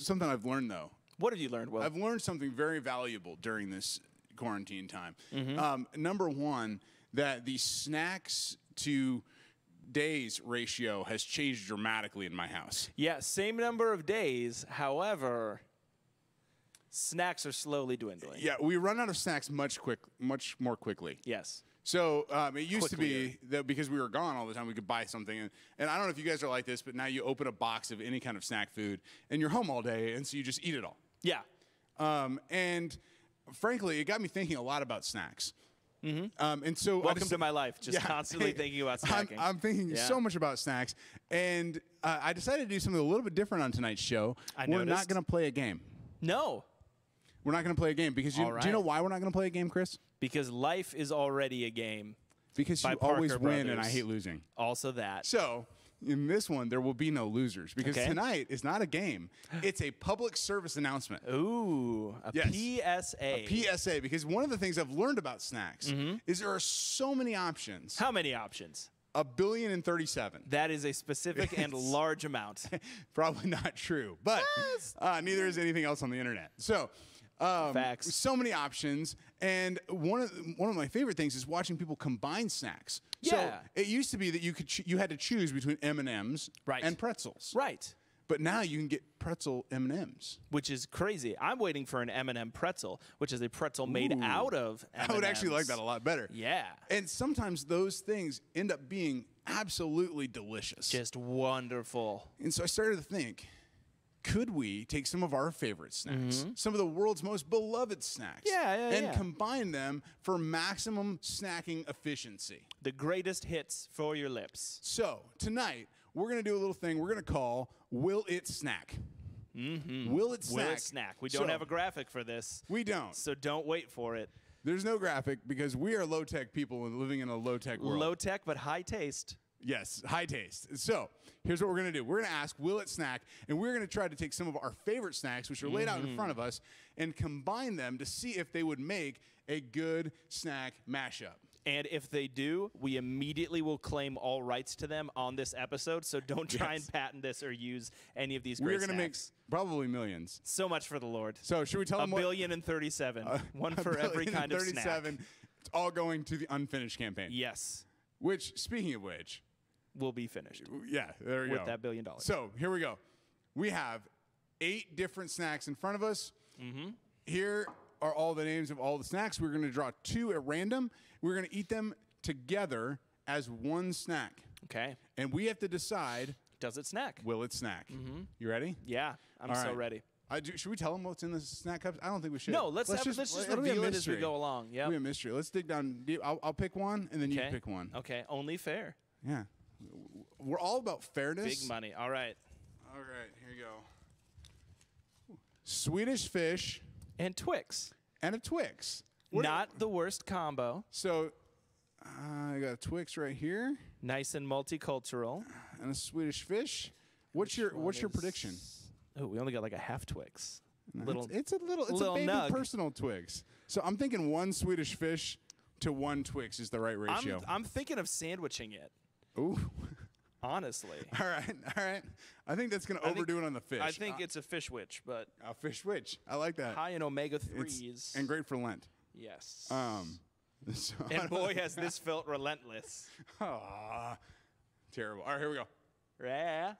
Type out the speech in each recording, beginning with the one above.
something I've learned, though. What have you learned, Will? I've learned something very valuable during this quarantine time. Number one, that the snacks to days ratio has changed dramatically in my house. Yeah, same number of days. However, snacks are slowly dwindling. Yeah, we run out of snacks much more quickly. Yes. So it used to be that because we were gone all the time, we could buy something. And I don't know if you guys are like this, but now you open a box of any kind of snack food, and you're home all day, and so you just eat it all. Yeah. And frankly, it got me thinking a lot about snacks. And so Welcome to my life, just constantly thinking about snacking. I'm thinking so much about snacks. And I decided to do something a little bit different on tonight's show. We're not going to play a game. No. We're not going to play a game because do you know why we're not going to play a game, Chris? Because life is already a game. Because you always win and I hate losing. Also that. So in this one, there will be no losers because tonight is not a game. It's a public service announcement. Ooh, a PSA. A PSA, because one of the things I've learned about snacks is there are so many options. How many options? 1,037,000,000. That is a specific and large amount. Probably not true, but neither is anything else on the internet. So, facts. So many options, and one of my favorite things is watching people combine snacks. Yeah. So it used to be that you had to choose between M&Ms and pretzels. Right. But now you can get pretzel M&Ms. Which is crazy. I'm waiting for an M&M pretzel, which is a pretzel made out of M&Ms. I would actually like that a lot better. Yeah. And sometimes those things end up being absolutely delicious. Just wonderful. And so I started to think, could we take some of our favorite snacks, some of the world's most beloved snacks, and combine them for maximum snacking efficiency? The greatest hits for your lips. So tonight, we're going to do a little thing we're going to call Will It Snack? Will It Snack? Will It Snack? We don't have a graphic for this. We don't. So don't wait for it. There's no graphic because we are low-tech people living in a low-tech world. Low-tech but high taste. Yes, high taste. So here's what we're going to do. We're going to ask, will it snack? And we're going to try to take some of our favorite snacks, which are laid out in front of us, and combine them to see if they would make a good snack mashup. And if they do, we immediately will claim all rights to them on this episode. So don't try and patent this or use any of these great snacks. We're going to make probably millions. So much for the Lord. So should we tell them what? 1,037,000,000. One for every kind of snack. It's all going to the unfinished campaign. Yes. Which, speaking of which, will be finished. Yeah, there we go. With that $1 billion. So here we go. We have 8 different snacks in front of us. Here are all the names of all the snacks. We're going to draw 2 at random. We're going to eat them together as one snack. Okay. And we have to decide, does it snack? Will it snack? You ready? Yeah, I'm so ready. Should we tell them what's in the snack cups? I don't think we should. No, let's just reveal it as we go along. Yeah. It'll be a mystery. Let's dig down deep. I'll pick one, and then you pick one. Okay, only fair. Yeah. We're all about fairness. Big money. All right. All right, here you go. Swedish fish. And Twix. And a Twix. Not the worst combo. So I got a Twix right here. Nice and multicultural. And a Swedish fish. What's your prediction? Oh, we only got like a half Twix. No, it's a baby nug. personal Twix. So I'm thinking 1 Swedish fish to 1 Twix is the right ratio. I'm thinking of sandwiching it. Ooh. Honestly. All right. I think that's going to overdo it on the fish. I think it's a fish witch, but a fish witch. I like that. High in omega-3s. And great for Lent. Yes. So and boy, has this felt relentless. Aw, terrible. All right, here we go. Yeah.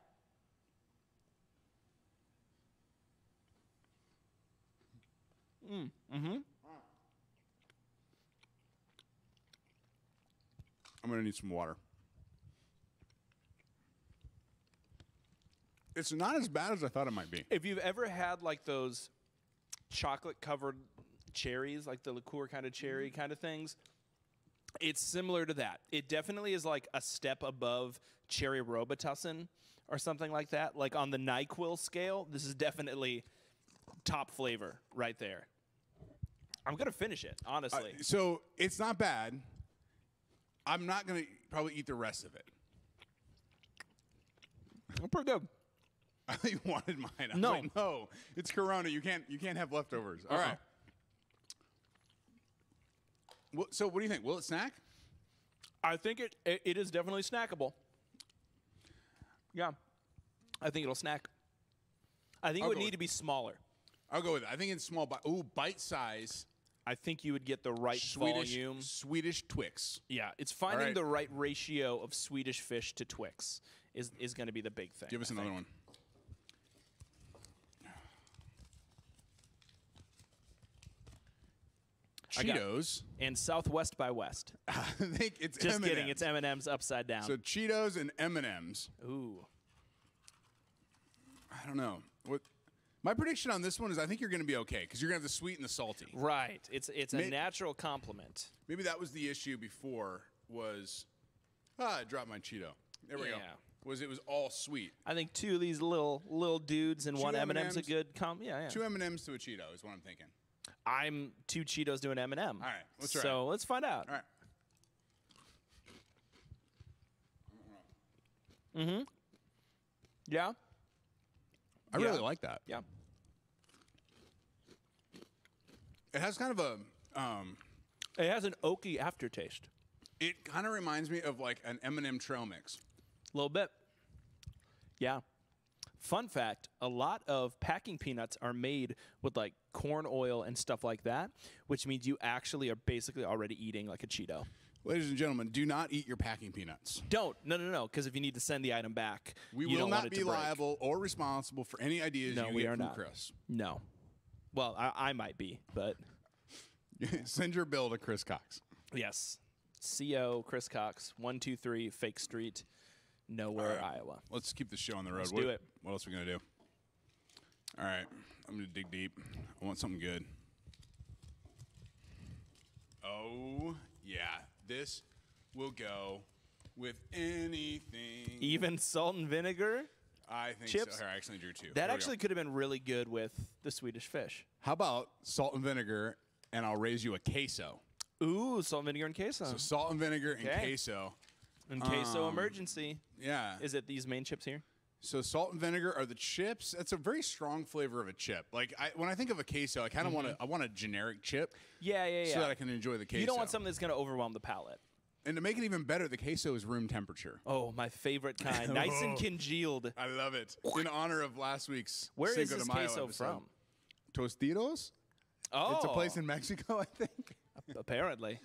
I'm going to need some water. It's not as bad as I thought it might be. If you've ever had like those chocolate-covered cherries, like the liqueur kind of cherry kind of things, it's similar to that. It definitely is like a step above cherry Robitussin or something like that. Like on the NyQuil scale, this is definitely top flavor right there. I'm going to finish it, honestly. So it's not bad. I'm not going to probably eat the rest of it. I'm pretty good. I thought you wanted mine. I was No. like, no, it's Corona. You can't have leftovers. All right. Well, so what do you think? Will it snack? I think it is definitely snackable. Yeah. I think it'll snack. I think it I'll would go need with- to be smaller. I'll go with it. I think it's small. Bite size. I think you would get the right volume. Swedish Twix. Yeah, it's finding right. the right ratio of Swedish fish to Twix is going to be the big thing. Give us another one. Cheetos. And Southwest by West. I think it's Just M&Ms. kidding. It's M&M's upside down. So Cheetos and M&Ms. Ooh. I don't know. What my prediction on this one is I think you're going to be okay because you're going to have the sweet and the salty. Right. It's a natural compliment. Maybe that was the issue before was I dropped my Cheeto. There we go. It was all sweet. I think two of these little dudes and one M&M's a M&Ms. good yeah. Two M&Ms to a Cheeto is what I'm thinking. I'm two Cheetos to an M&M. All right, let's try. So let's find out. All right. Yeah. I really like that. Yeah. It has kind of a It has an oaky aftertaste. it kind of reminds me of like an M&M trail mix. A little bit. Yeah. Fun fact, a lot of packing peanuts are made with like corn oil and stuff like that, which means you actually are basically already eating like a Cheeto. Ladies and gentlemen, do not eat your packing peanuts. No, because if you need to send the item back, We you will don't want not it be to break. liable or responsible for any ideas No, you we get are from not. Chris. No. Well, I might be, but Send your bill to Chris Cox. yes. CO Chris Cox, 123 Fake Street, Nowhere, Iowa. Let's keep the show on the road. Let's do it. What else are we going to do? All right. I'm going to dig deep. I want something good. Oh, yeah. This will go with anything. Even salt and vinegar? I think chips? so. Here, I actually drew two. That Here we actually go. could have been really good with the Swedish fish. How about salt and vinegar, and I'll raise you a queso? Ooh, salt and vinegar and queso. So salt and vinegar and Okay. queso. And queso emergency. Yeah. Is it these main chips here? So salt and vinegar are the chips. That's a very strong flavor of a chip. Like when I think of a queso, I kind of want a generic chip. Yeah. So that I can enjoy the queso. You don't want something that's going to overwhelm the palate. And to make it even better, the queso is room temperature. Oh, my favorite kind. Nice and congealed. I love it. In honor of last week's Where is Cinco this de Mayo queso episode. from? Tostitos? Oh. It's a place in Mexico, I think. Apparently.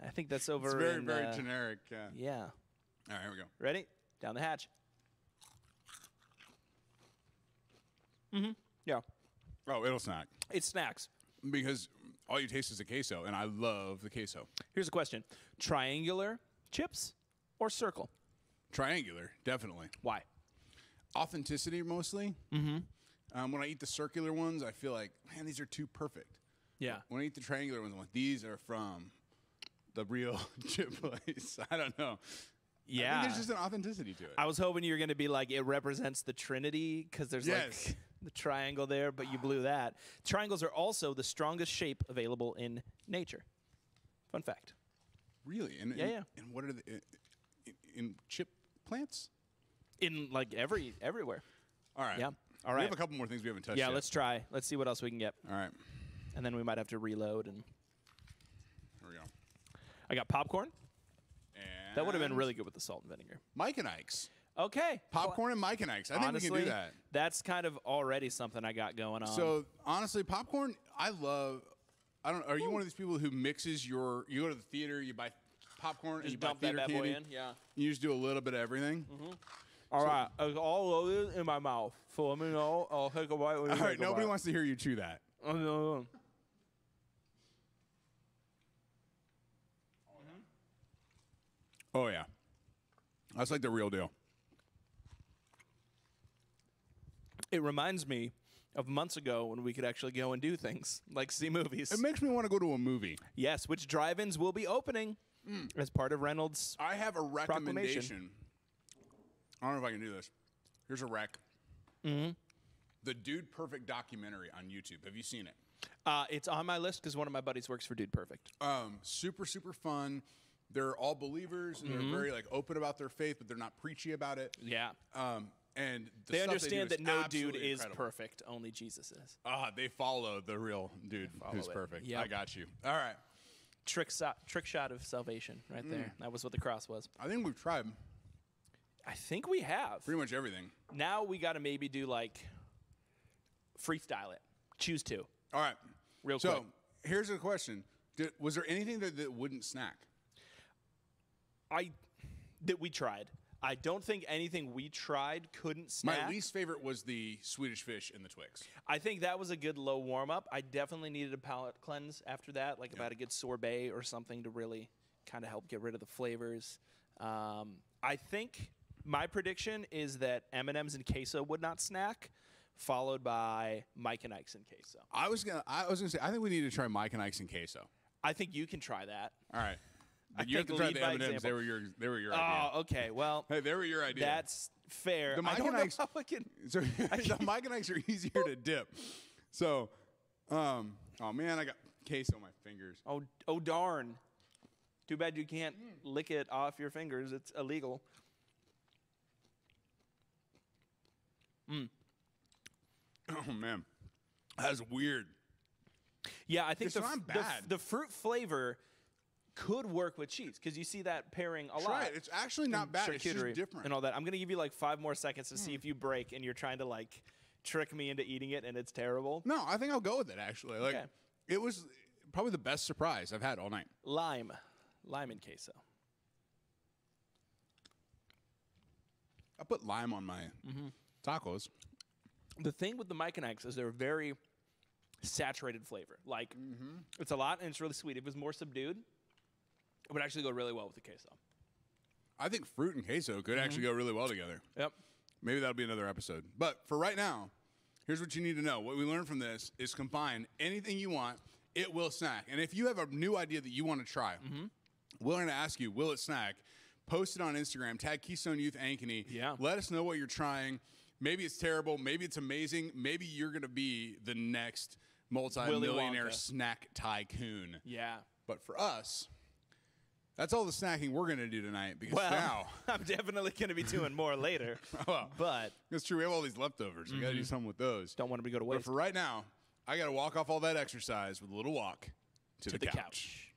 I think that's over It's very, in, very generic. Yeah. All right, here we go. Ready? Down the hatch. Mm-hmm. Yeah. Oh, it'll snack. It's snacks. Because all you taste is the queso, and I love the queso. Here's a question. Triangular chips or circle? Triangular, definitely. Why? Authenticity, mostly. Mm-hmm. When I eat the circular ones, I feel like, man, these are too perfect. Yeah. When I eat the triangular ones, I'm like, these are from the real chip place. I don't know. Yeah. I think there's just an authenticity to it. I was hoping you were going to be like, it represents the Trinity because there's Yes. like the triangle there, but you blew that. Triangles are also the strongest shape available in nature. Fun fact. Really? And, Yeah, yeah. And what are the in chip plants? In like everywhere. All right. Yeah. All We right. have a couple more things we haven't touched Yeah, yet. let's try. Let's see what else we can get. All right. And then we might have to reload. And Here we go. I got popcorn. And That would have been really good with the salt and vinegar. Mike and Ike's. Okay. Popcorn and Mike and Ike's. I think Honestly, we can do that. That's kind of already something I got going on. So honestly, popcorn, I love. I don't. Are you one of these people who mixes your? You go to the theater, you buy popcorn, and just you buy dump that theater bad boy candy. in. Yeah. You just do a little bit of everything. All right. It's all loaded in my mouth. So let me know. I'll take a bite. All right. Nobody wants to hear you chew that. Oh yeah, that's like the real deal. It reminds me of months ago when we could actually go and do things like see movies. It makes me want to go to a movie. Yes, which drive-ins will be opening as part of Reynolds. I have a Proclamation. recommendation. I don't know if I can do this. Here's a rec. The Dude Perfect documentary on YouTube. Have you seen it? It's on my list because one of my buddies works for Dude Perfect. Super, super fun. They're all believers, and they're very like open about their faith, but they're not preachy about it. Yeah. And the They stuff understand do that is no dude absolutely is incredible. perfect. Only Jesus is. They follow the real dude who's it. perfect. Yep. I got you. All right. Trick shot of salvation right there. That was what the cross was. I think we've tried I think we have. pretty much everything. Now we got to maybe do like freestyle it. Choose two. All right. Real quick. So here's a question. Was there anything that wouldn't snack? That we tried. I don't think anything we tried couldn't snack. My least favorite was the Swedish fish and the Twix. I think that was a good low warm-up. I definitely needed a palate cleanse after that, like about a good sorbet or something to really kind of help get rid of the flavors. I think my prediction is that M&M's and queso would not snack, followed by Mike and Ike's and queso. I was gonna say I think we need to try Mike and Ike's and queso. I think you can try that. All right. But you have to try the M&M's. They were your idea. Oh, okay. Well, hey, they were your idea. That's fair. The Mike and Ike's, so, the Mike and Ike's are easier to dip. So, oh man, I got queso on my fingers. Oh darn. Too bad you can't lick it off your fingers. It's illegal. Oh man, that's weird. Yeah, I think It's not bad. the fruit flavor could work with cheese because you see that pairing a lot. Right, it's actually not bad. It's just different. And all that. I'm gonna give you like 5 more seconds to see if you break and you're trying to like trick me into eating it and it's terrible. No, I think I'll go with it actually. Like it was probably the best surprise I've had all night. Lime and queso. I put lime on my tacos. The thing with the Mike and Ike's is they're very saturated flavor. Like it's a lot and it's really sweet. If it was more subdued, it would actually go really well with the queso. I think fruit and queso could actually go really well together. Yep. Maybe that'll be another episode. But for right now, here's what you need to know. What we learned from this is combine anything you want, it will snack. And if you have a new idea that you want to try, we're going to ask you, will it snack? Post it on Instagram. Tag Keystone Youth Ankeny. Yeah. Let us know what you're trying. Maybe it's terrible. Maybe it's amazing. Maybe you're going to be the next multi-millionaire snack tycoon. Yeah. But for us, that's all the snacking we're going to do tonight because now I'm definitely going to be doing more later. Well, but that's true. We have all these leftovers. We got to do something with those. Don't want them to go to waste. But for right now, I got to walk off all that exercise with a little walk to the couch.